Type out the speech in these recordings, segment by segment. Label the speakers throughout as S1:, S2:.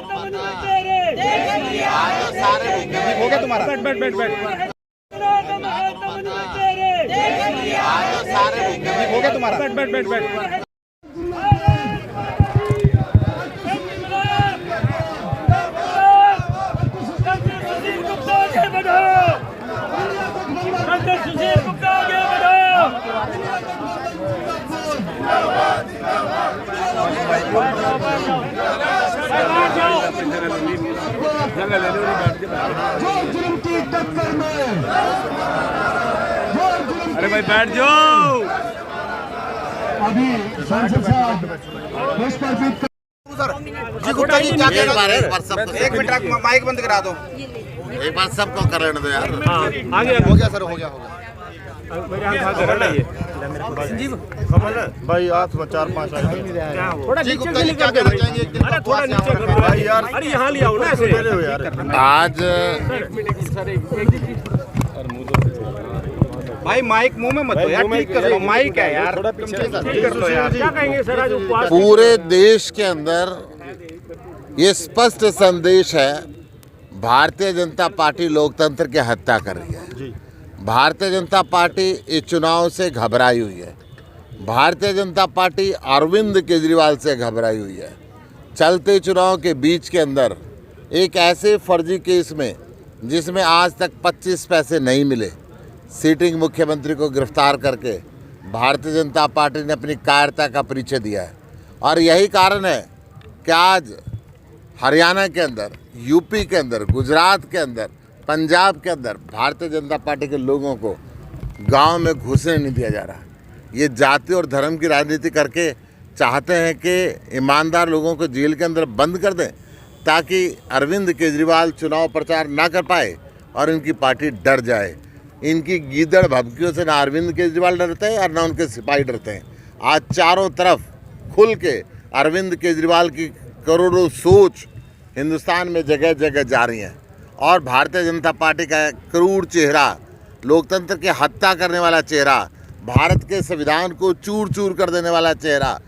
S1: हो गया तुम्हारा। बैठ बैठ बैठ बैठ हो गया तुम्हारा। बैठ बैठ बैठ बैठ
S2: अरे भाई बैठ जाओ।
S3: अभी संसद साहब
S1: जी गुप्ता जी क्या कहना चाह रहे हैं? एक मिनट माइक बंद करा दो।
S4: एक बार सबको कर लेने दो यार।
S2: आगे
S1: हो गया सर, हो गया
S3: भाई हाथ में 4-5
S2: थोड़ा
S1: जी
S2: नीचे
S1: गुप्ता
S2: से
S1: जी क्या
S2: निकल के
S1: कहना चाहेंगे? एक दिन
S2: अरे
S1: का
S2: थोड़ा
S1: उपवास
S2: नीचे
S1: यहाँ
S2: कर
S1: पर
S2: दो
S1: भाई
S2: यार। अरे यहाँ ले आओ ना ऐसे।
S4: आज
S1: भाई माइक मुंह में मत दो यार, ठीक कर लो, माइक है यार, ठीक कर लो यार।
S2: क्या कहेंगे सर आज उपवास?
S4: पूरे देश के अंदर ये स्पष्ट संदेश है, भारतीय जनता पार्टी लोकतंत्र की हत्या कर रही है। भारतीय जनता पार्टी इस चुनाव से घबराई हुई है। भारतीय जनता पार्टी अरविंद केजरीवाल से घबराई हुई है। चलते चुनाव के बीच के अंदर एक ऐसे फर्जी केस में जिसमें आज तक 25 पैसे नहीं मिले, सिटिंग मुख्यमंत्री को गिरफ्तार करके भारतीय जनता पार्टी ने अपनी कायरता का परिचय दिया है। और यही कारण है कि आज हरियाणा के अंदर, यूपी के अंदर, गुजरात के अंदर, पंजाब के अंदर भारतीय जनता पार्टी के लोगों को गांव में घुसने नहीं दिया जा रहा। ये जाति और धर्म की राजनीति करके चाहते हैं कि ईमानदार लोगों को जेल के अंदर बंद कर दें ताकि अरविंद केजरीवाल चुनाव प्रचार ना कर पाए और इनकी पार्टी डर जाए। इनकी गीदड़ भभकियों से ना अरविंद केजरीवाल डरते हैं और ना उनके सिपाही डरते हैं। आज चारों तरफ खुल के अरविंद केजरीवाल की करोड़ों सोच हिंदुस्तान में जगह जगह जा रही हैं और भारतीय जनता पार्टी का क्रूर चेहरा, लोकतंत्र की हत्या करने वाला चेहरा, भारत के संविधान को चूर चूर कर देने वाला चेहरा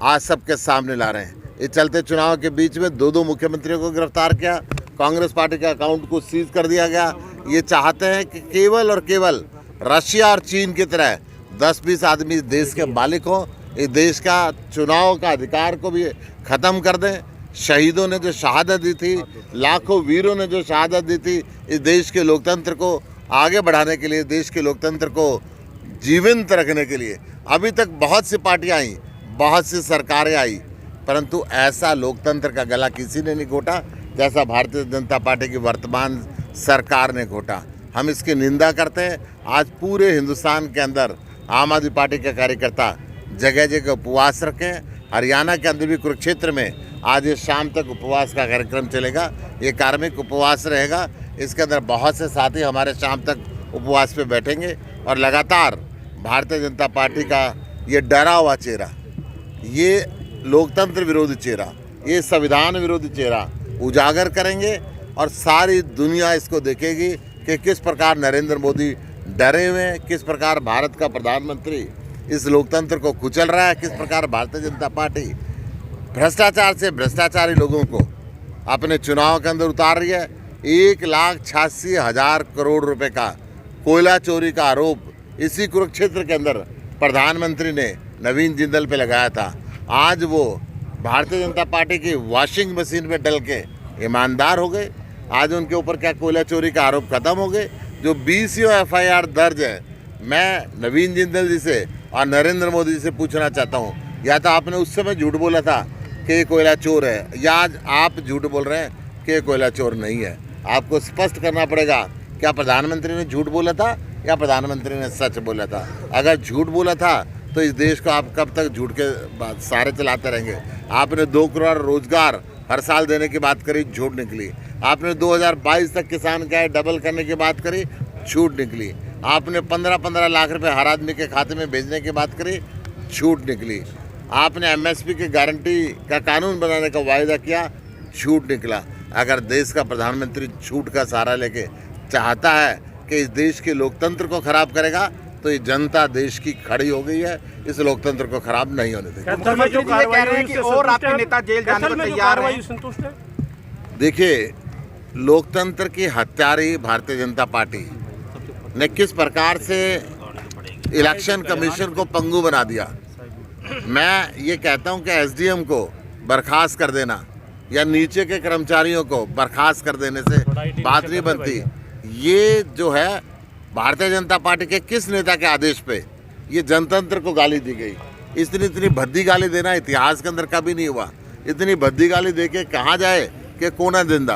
S4: आज सबके सामने ला रहे हैं। इस चलते चुनाव के बीच में दो मुख्यमंत्रियों को गिरफ्तार किया, कांग्रेस पार्टी के अकाउंट को सीज कर दिया गया। ये चाहते हैं कि केवल और केवल रशिया और चीन की तरह 10-20 आदमी इस देश के मालिक हों, इस देश का चुनाव का अधिकार को भी ख़त्म कर दें। शहीदों ने जो शहादत दी थी, लाखों वीरों ने जो शहादत दी थी, इस देश के लोकतंत्र को आगे बढ़ाने के लिए, देश के लोकतंत्र को जीवंत रखने के लिए अभी तक बहुत सी पार्टियां आई, बहुत सी सरकारें आई, परंतु ऐसा लोकतंत्र का गला किसी ने नहीं घोटा जैसा भारतीय जनता पार्टी की वर्तमान सरकार ने घोटा। हम इसकी निंदा करते हैं। आज पूरे हिंदुस्तान के अंदर आम आदमी पार्टी के कार्यकर्ता जगह जगह उपवास रखें। हरियाणा के अंदर भी कुरुक्षेत्र में आज इस शाम तक उपवास का कार्यक्रम चलेगा। ये कार्मिक उपवास रहेगा। इसके अंदर बहुत से साथी हमारे शाम तक उपवास पे बैठेंगे और लगातार भारतीय जनता पार्टी का ये डरा हुआ चेहरा, ये लोकतंत्र विरोधी चेहरा, ये संविधान विरोधी चेहरा उजागर करेंगे और सारी दुनिया इसको देखेगी कि किस प्रकार नरेंद्र मोदी डरे हुए हैं, किस प्रकार भारत का प्रधानमंत्री इस लोकतंत्र को कुचल रहा है, किस प्रकार भारतीय जनता पार्टी भ्रष्टाचार से भ्रष्टाचारी लोगों को अपने चुनाव के अंदर उतार रही है। 1,86,000 करोड़ रुपए का कोयला चोरी का आरोप इसी कुरुक्षेत्र के अंदर प्रधानमंत्री ने नवीन जिंदल पे लगाया था। आज वो भारतीय जनता पार्टी की वॉशिंग मशीन में डल के ईमानदार हो गए। आज उनके ऊपर क्या कोयला चोरी का आरोप खत्म हो गए। जो 20 FIR दर्ज है, मैं नवीन जिंदल जी से और नरेंद्र मोदी जी से पूछना चाहता हूँ, या तो आपने उस समय झूठ बोला था कि ये कोयला चोर है, या आज आप झूठ बोल रहे हैं कि ये कोयला चोर नहीं है। आपको स्पष्ट करना पड़ेगा, क्या प्रधानमंत्री ने झूठ बोला था या प्रधानमंत्री ने सच बोला था। अगर झूठ बोला था तो इस देश को आप कब तक झूठ के सारे चलाते रहेंगे। आपने 2 करोड़ रोजगार हर साल देने की बात करी, झूठ निकली। आपने 2022 तक किसान का डबल करने की बात करी, झूठ निकली। आपने 15-15 लाख रुपए हर आदमी के खाते में भेजने की बात करी, झूठ निकली। आपने MSP की गारंटी का कानून बनाने का वायदा किया, झूठ निकला। अगर देश का प्रधानमंत्री झूठ का सहारा लेके चाहता है कि इस देश के लोकतंत्र को खराब करेगा, तो ये जनता देश की खड़ी हो गई है। इस लोकतंत्र को खराब नहीं होने देगी।
S1: मुख्यमंत्री जी कह रहे हैं कि और आपके नेता जेल जाने को तैयार हैं।
S2: संतुष्ट है?
S4: देखिए, लोकतंत्र की हत्यारी भारतीय जनता पार्टी ने किस प्रकार से इलेक्शन कमीशन को पंगु बना दिया। मैं ये कहता हूं कि एसडीएम को बर्खास्त कर देना या नीचे के कर्मचारियों को बर्खास्त कर देने से बात नहीं बनती। ये जो है भारतीय जनता पार्टी के किस नेता के आदेश पे ये जनतंत्र को गाली दी गई। इतनी भद्दी गाली देना इतिहास के अंदर कभी नहीं हुआ। इतनी भद्दी गाली दे के कहाँ जाए कि कौन है जिंदा।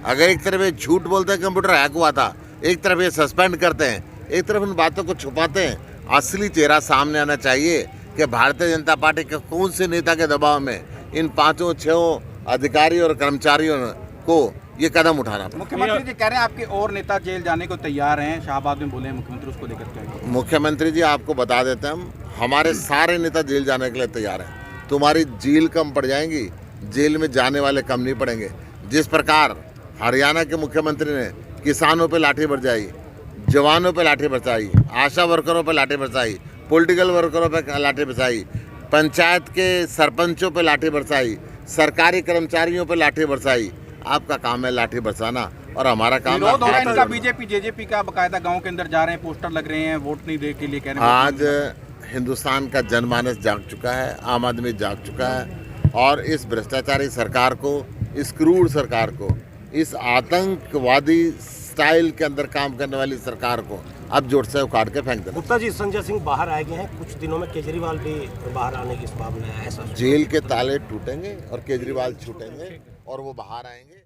S4: अगर एक तरफ ये झूठ बोलते हैं कंप्यूटर हैक हुआ था, एक तरफ ये सस्पेंड करते हैं, एक तरफ इन बातों को छुपाते हैं, असली चेहरा सामने आना चाहिए कि भारतीय जनता पार्टी के कौन से नेता के दबाव में इन 5-6 अधिकारी और कर्मचारियों को ये कदम उठाना पड़ा।
S1: मुख्यमंत्री जी कह रहे हैं आपके और नेता जेल जाने को तैयार हैं, शाहबाद में बोले मुख्यमंत्री, उसको लेकर क्या?
S4: मुख्यमंत्री जी आपको बता देते हैं, हम हमारे सारे नेता जेल जाने के लिए तैयार हैं। तुम्हारी जेल कम पड़ जाएंगी, जेल में जाने वाले कम नहीं पड़ेंगे। जिस प्रकार हरियाणा के मुख्यमंत्री ने किसानों पे लाठी बरसाई, जवानों पे लाठी बरसाई, आशा वर्करों पे लाठी बरसाई, पॉलिटिकल वर्करों पे लाठी बरसाई, पंचायत के सरपंचों पे लाठी बरसाई, सरकारी कर्मचारियों पे लाठी बरसाई। आपका काम है लाठी बरसाना और हमारा काम
S1: विरोध हो रहा है इनका। बीजेपी जेजेपी का बकायदा गांव के अंदर जा रहे हैं, पोस्टर लग रहे हैं वोट नहीं दे के लिए, कह रहे हैं।
S4: आज हिंदुस्तान का जनमानस जाग चुका है, आम आदमी जाग चुका है और इस भ्रष्टाचारी सरकार को, इस क्रूर सरकार को, इस आतंकवादी स्टाइल के अंदर काम करने वाली सरकार को अब जोर से उखाड़ के फेंक देना।
S2: गुप्ता जी, संजय सिंह बाहर आए गए हैं, कुछ दिनों में केजरीवाल भी बाहर आने की संभावना है, ऐसा?
S4: जेल के ताले टूटेंगे और केजरीवाल छूटेंगे और वो बाहर आएंगे।